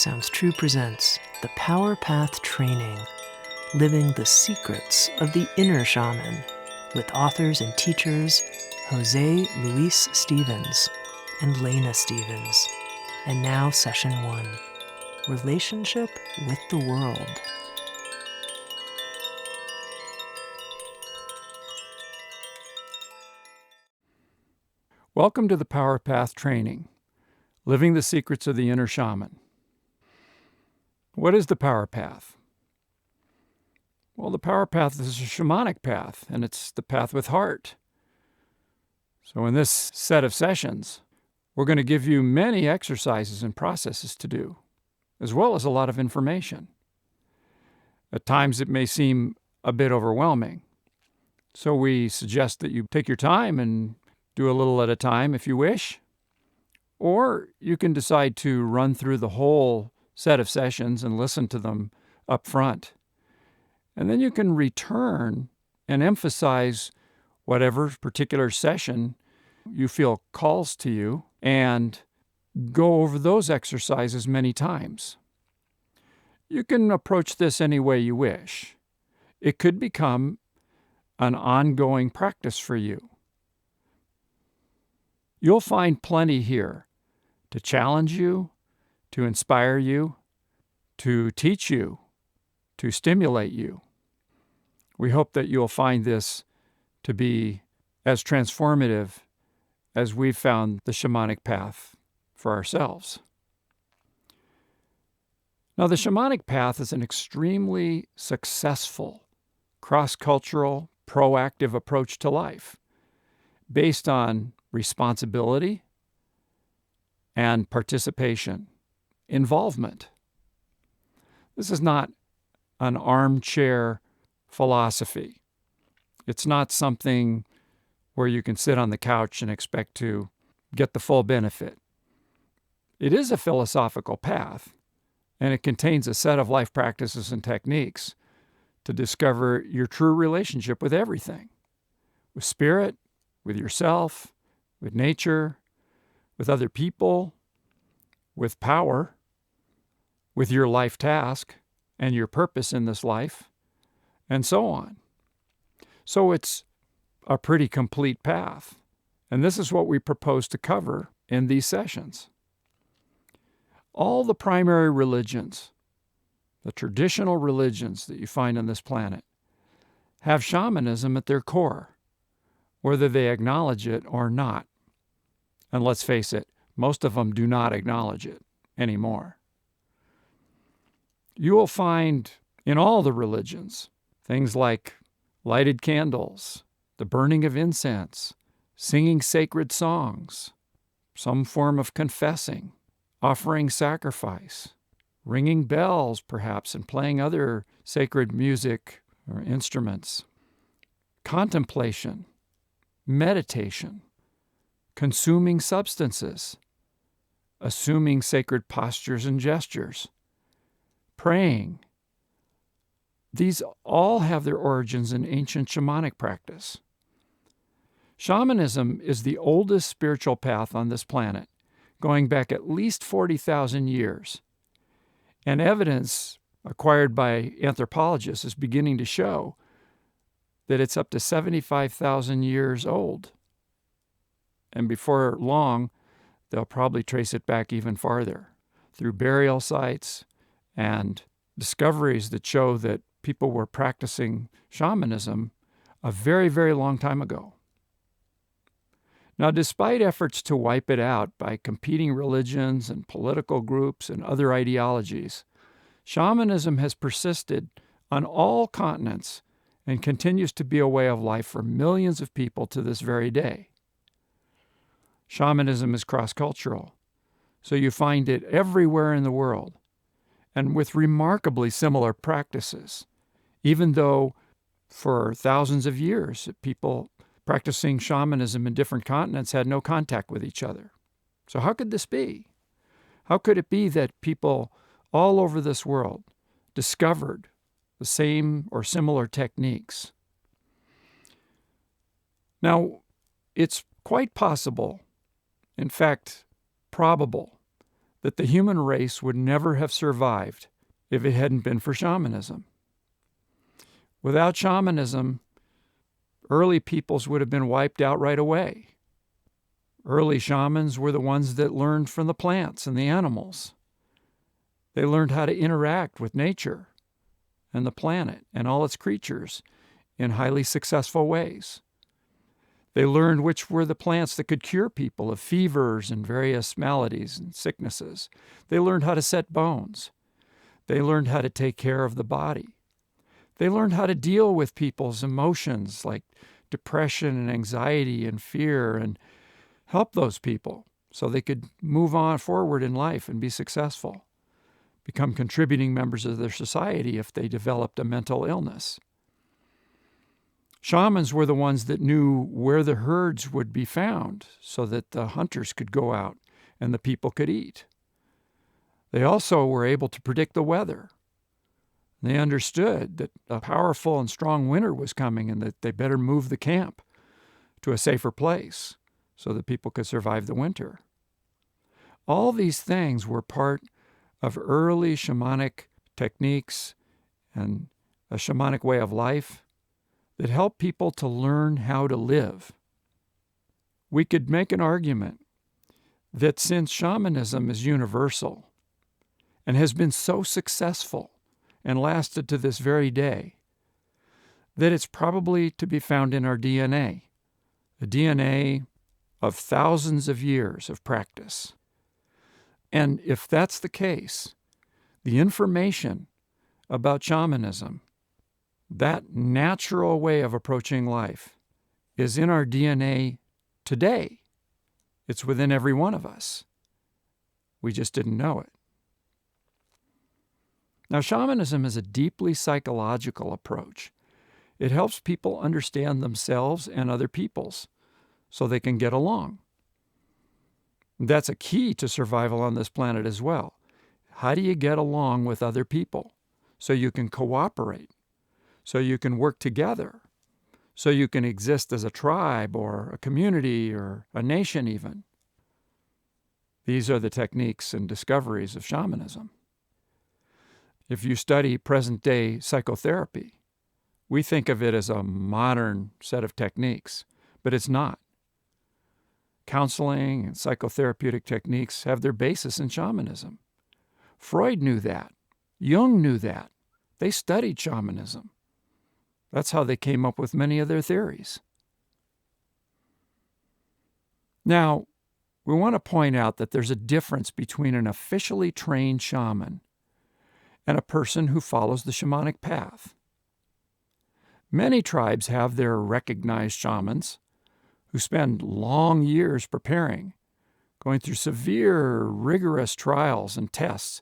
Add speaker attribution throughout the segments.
Speaker 1: Sounds True presents the Power Path Training, Living the Secrets of the Inner Shaman, with authors and teachers José Luis Stevens and Lena Stevens. And now Session 1, Relationship with the World.
Speaker 2: Welcome to the Power Path Training, Living the Secrets of the Inner Shaman. What is the Power Path? Well, the Power Path is a shamanic path, and it's the path with heart. So in this set of sessions, we're going to give you many exercises and processes to do, as well as a lot of information. At times it may seem a bit overwhelming, so we suggest that you take your time and do a little at a time if you wish, or you can decide to run through the whole set of sessions and listen to them up front. And then you can return and emphasize whatever particular session you feel calls to you and go over those exercises many times. You can approach this any way you wish. It could become an ongoing practice for you. You'll find plenty here to challenge you, to inspire you, to teach you, to stimulate you. We hope that you'll find this to be as transformative as we've found the shamanic path for ourselves. Now, the shamanic path is an extremely successful, cross-cultural, proactive approach to life based on responsibility and participation, involvement. This is not an armchair philosophy. It's not something where you can sit on the couch and expect to get the full benefit. It is a philosophical path, and it contains a set of life practices and techniques to discover your true relationship with everything, with spirit, with yourself, with nature, with other people, with power, with your life task and your purpose in this life, and so on. So it's a pretty complete path. And this is what we propose to cover in these sessions. All the primary religions, the traditional religions that you find on this planet, have shamanism at their core, whether they acknowledge it or not. And let's face it, most of them do not acknowledge it anymore. You will find in all the religions things like lighted candles, the burning of incense, singing sacred songs, some form of confessing, offering sacrifice, ringing bells perhaps, and playing other sacred music or instruments, contemplation, meditation, consuming substances, assuming sacred postures and gestures, praying. These all have their origins in ancient shamanic practice. Shamanism is the oldest spiritual path on this planet, going back at least 40,000 years. And evidence acquired by anthropologists is beginning to show that it's up to 75,000 years old. And before long, they'll probably trace it back even farther through burial sites and discoveries that show that people were practicing shamanism a very, very long time ago. Now, despite efforts to wipe it out by competing religions and political groups and other ideologies, shamanism has persisted on all continents and continues to be a way of life for millions of people to this very day. Shamanism is cross-cultural, so you find it everywhere in the world, and with remarkably similar practices, even though for thousands of years people practicing shamanism in different continents had no contact with each other. So how could this be? How could it be that people all over this world discovered the same or similar techniques? Now, it's quite possible, in fact, probable, that the human race would never have survived if it hadn't been for shamanism. Without shamanism, early peoples would have been wiped out right away. Early shamans were the ones that learned from the plants and the animals. They learned how to interact with nature and the planet and all its creatures in highly successful ways. They learned which were the plants that could cure people of fevers and various maladies and sicknesses. They learned how to set bones. They learned how to take care of the body. They learned how to deal with people's emotions like depression and anxiety and fear and help those people so they could move on forward in life and be successful, become contributing members of their society if they developed a mental illness. Shamans were the ones that knew where the herds would be found so that the hunters could go out and the people could eat. They also were able to predict the weather. They understood that a powerful and strong winter was coming and that they better move the camp to a safer place so that people could survive the winter. All these things were part of early shamanic techniques and a shamanic way of life that helped people to learn how to live. We could make an argument that since shamanism is universal and has been so successful and lasted to this very day, that it's probably to be found in our DNA, the DNA of thousands of years of practice. And if that's the case, the information about shamanism, that natural way of approaching life, is in our DNA today. It's within every one of us. We just didn't know it. Now, shamanism is a deeply psychological approach. It helps people understand themselves and other peoples so they can get along. That's a key to survival on this planet as well. How do you get along with other people so you can cooperate, so you can work together, so you can exist as a tribe or a community or a nation even? These are the techniques and discoveries of shamanism. If you study present-day psychotherapy, we think of it as a modern set of techniques, but it's not. Counseling and psychotherapeutic techniques have their basis in shamanism. Freud knew that. Jung knew that. They studied shamanism. That's how they came up with many of their theories. Now, we want to point out that there's a difference between an officially trained shaman and a person who follows the shamanic path. Many tribes have their recognized shamans who spend long years preparing, going through severe, rigorous trials and tests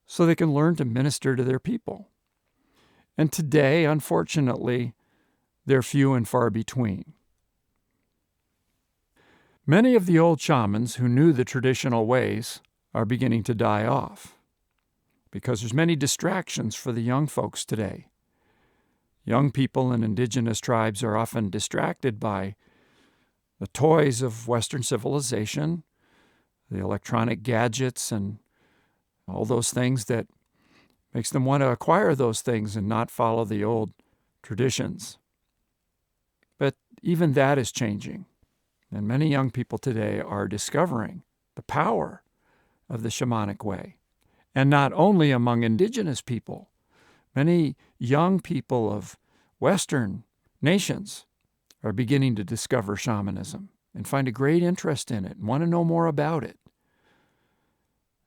Speaker 2: so they can learn to minister to their people. And today, unfortunately, they're few and far between. Many of the old shamans who knew the traditional ways are beginning to die off because there's many distractions for the young folks today. Young people in indigenous tribes are often distracted by the toys of Western civilization, the electronic gadgets, and all those things that makes them want to acquire those things and not follow the old traditions. But even that is changing, and many young people today are discovering the power of the shamanic way. And not only among indigenous people, many young people of Western nations are beginning to discover shamanism and find a great interest in it and want to know more about it.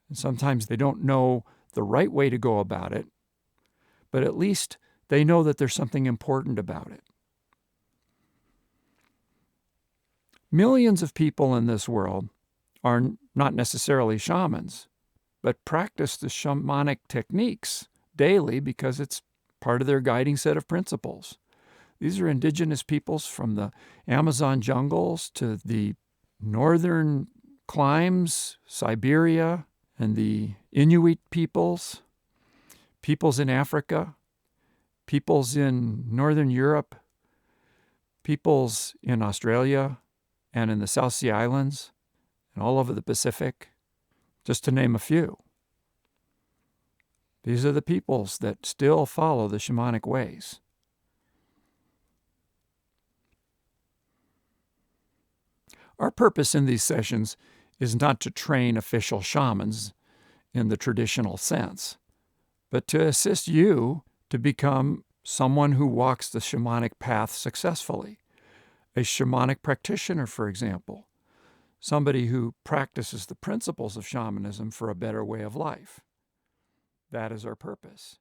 Speaker 2: And sometimes they don't know the right way to go about it, but at least they know that there's something important about it. Millions of people in this world are not necessarily shamans, but practice the shamanic techniques daily because it's part of their guiding set of principles. These are indigenous peoples from the Amazon jungles to the northern climes, Siberia, and the Inuit peoples, peoples in Africa, peoples in Northern Europe, peoples in Australia and in the South Sea Islands and all over the Pacific, just to name a few. These are the peoples that still follow the shamanic ways. Our purpose in these sessions is not to train official shamans in the traditional sense, but to assist you to become someone who walks the shamanic path successfully. A shamanic practitioner, for example, somebody who practices the principles of shamanism for a better way of life. That is our purpose.